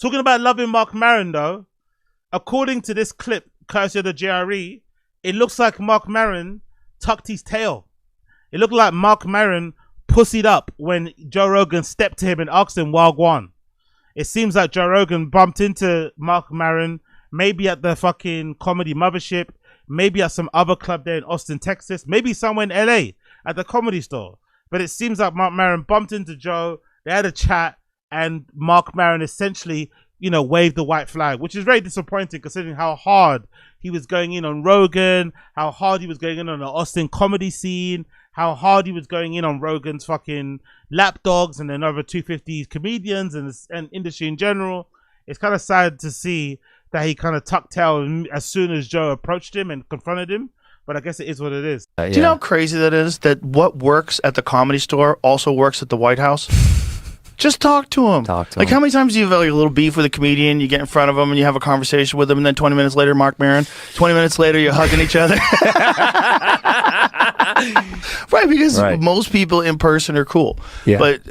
Talking about loving Marc Maron, though, according to this clip, courtesy of the JRE, it looks like Marc Maron tucked his tail. It looked like Marc Maron pussied up when Joe Rogan stepped to him and asked him, Wagwan. It seems like Joe Rogan bumped into Marc Maron, maybe at the fucking Comedy Mothership, maybe at some other club there in Austin, Texas, maybe somewhere in LA at the Comedy Store. But it seems like Marc Maron bumped into Joe, they had a chat, and Marc Maron essentially, waved the white flag, which is very disappointing considering how hard he was going in on Rogan, how hard he was going in on the Austin comedy scene, how hard he was going in on Rogan's fucking lapdogs and then over 250 comedians and industry in general. It's kind of sad to see that he kind of tucked tail as soon as Joe approached him and confronted him. But I guess it is what it is. Do you know how crazy that is? That what works at the Comedy Store also works at the White House? Just talk to him. Like, how many times do you have like a little beef with a comedian, you get in front of him and you have a conversation with him, and then 20 minutes later, Marc Maron, 20 minutes later, you're hugging each other? Right, because most people in person are cool. Yeah. But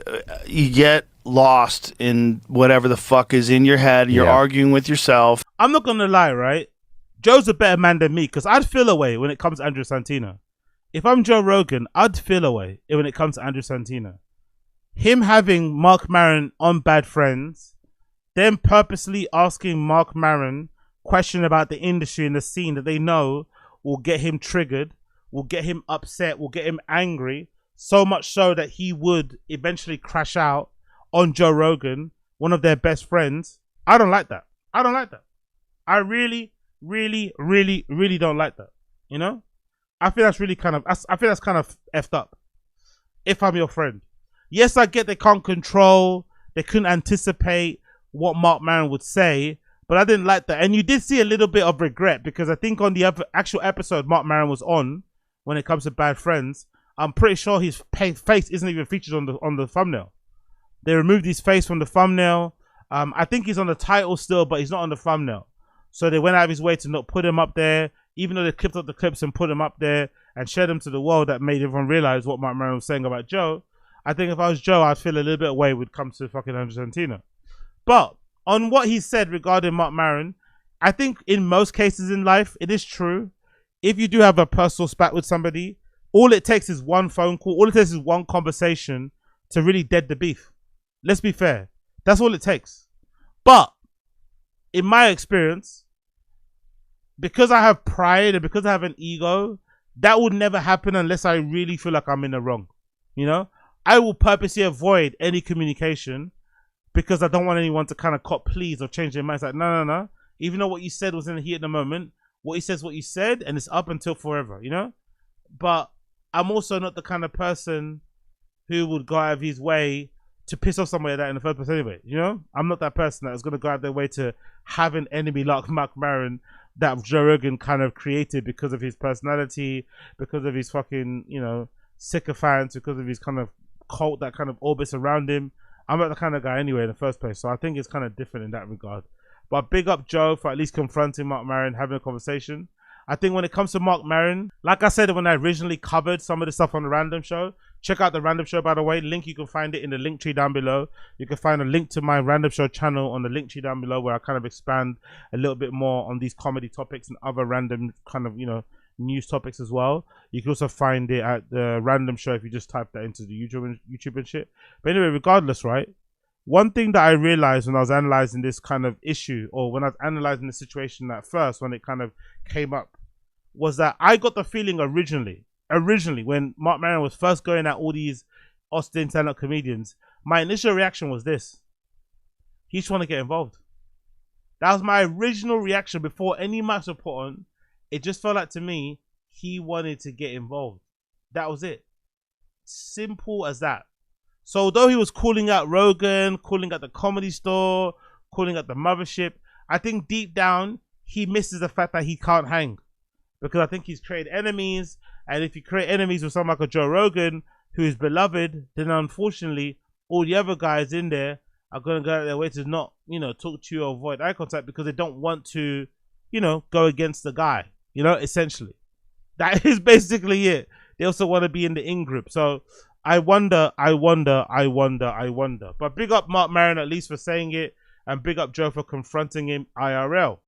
you get lost in whatever the fuck is in your head. You're arguing with yourself. I'm not going to lie, right? Joe's a better man than me because I'd feel away when it comes to Andrew Santino. If I'm Joe Rogan, I'd feel away when it comes to Andrew Santino. Him having Marc Maron on Bad Friends, them purposely asking Marc Maron question about the industry and the scene that they know will get him triggered, will get him upset, will get him angry, so much so that he would eventually crash out on Joe Rogan, one of their best friends. I don't like that. I don't like that. I really don't like that. I feel that's really kind of effed up. If I'm your friend. Yes, I get they can't control, they couldn't anticipate what Marc Maron would say, but I didn't like that. And you did see a little bit of regret because I think on the actual episode Marc Maron was on, when it comes to Bad Friends, I'm pretty sure his face isn't even featured on the thumbnail. They removed his face from the thumbnail. I think he's on the title still, but he's not on the thumbnail. So they went out of his way to not put him up there, even though they clipped up the clips and put him up there and shared them to the world. That made everyone realize what Marc Maron was saying about Joe. I think if I was Joe, I'd feel a little bit away when it comes to fucking Andrew Santino. But on what he said regarding Marc Maron, I think in most cases in life, it is true. If you do have a personal spat with somebody, all it takes is one phone call. All it takes is one conversation to really dead the beef. Let's be fair. That's all it takes. But in my experience, because I have pride and because I have an ego, that would never happen unless I really feel like I'm in the wrong. I will purposely avoid any communication because I don't want anyone to kind of cop please or change their mind. It's like, no. Even though what you said was in the heat of the moment, what you said is what you said, and it's up until forever, But I'm also not the kind of person who would go out of his way to piss off somebody like that in the first place anyway, I'm not that person that's going to go out their way to have an enemy like Marc Maron that Joe Rogan kind of created because of his personality, because of his fucking, sycophants, because of his kind of cult that kind of orbits around him. I'm not the kind of guy anyway in the first place, so I think it's kind of different in that regard. But big up Joe for at least confronting Marc Maron, having a conversation. I think when it comes to Marc Maron, like I said when I originally covered some of the stuff on the Random Show, check out the Random Show, by the way. Link, you can find it in the link tree down below. You can find a link to my Random Show channel on the link tree down below, where I kind of expand a little bit more on these comedy topics and other random kind of, news topics as well. You can also find it at the Random Show if you just type that into the YouTube and shit. But anyway, regardless, right? One thing that I realized when I was analyzing this kind of issue, or when I was analyzing the situation at first, when it kind of came up, was that I got the feeling originally when Marc Maron was first going at all these Austin stand-up comedians, my initial reaction was this: he's trying to get involved. That was my original reaction before any match was put on. It just felt like to me he wanted to get involved. That was it. Simple as that. So although he was calling out Rogan, calling out the Comedy Store, calling out the Mothership, I think deep down he misses the fact that he can't hang. Because I think he's created enemies, and if you create enemies with someone like a Joe Rogan, who is beloved, then unfortunately all the other guys in there are going to go out their way to not, talk to you or avoid eye contact because they don't want to, go against the guy, essentially. That is basically it. They also want to be in the in-group. So I wonder. But big up Marc Maron at least for saying it. and big up Joe for confronting him IRL.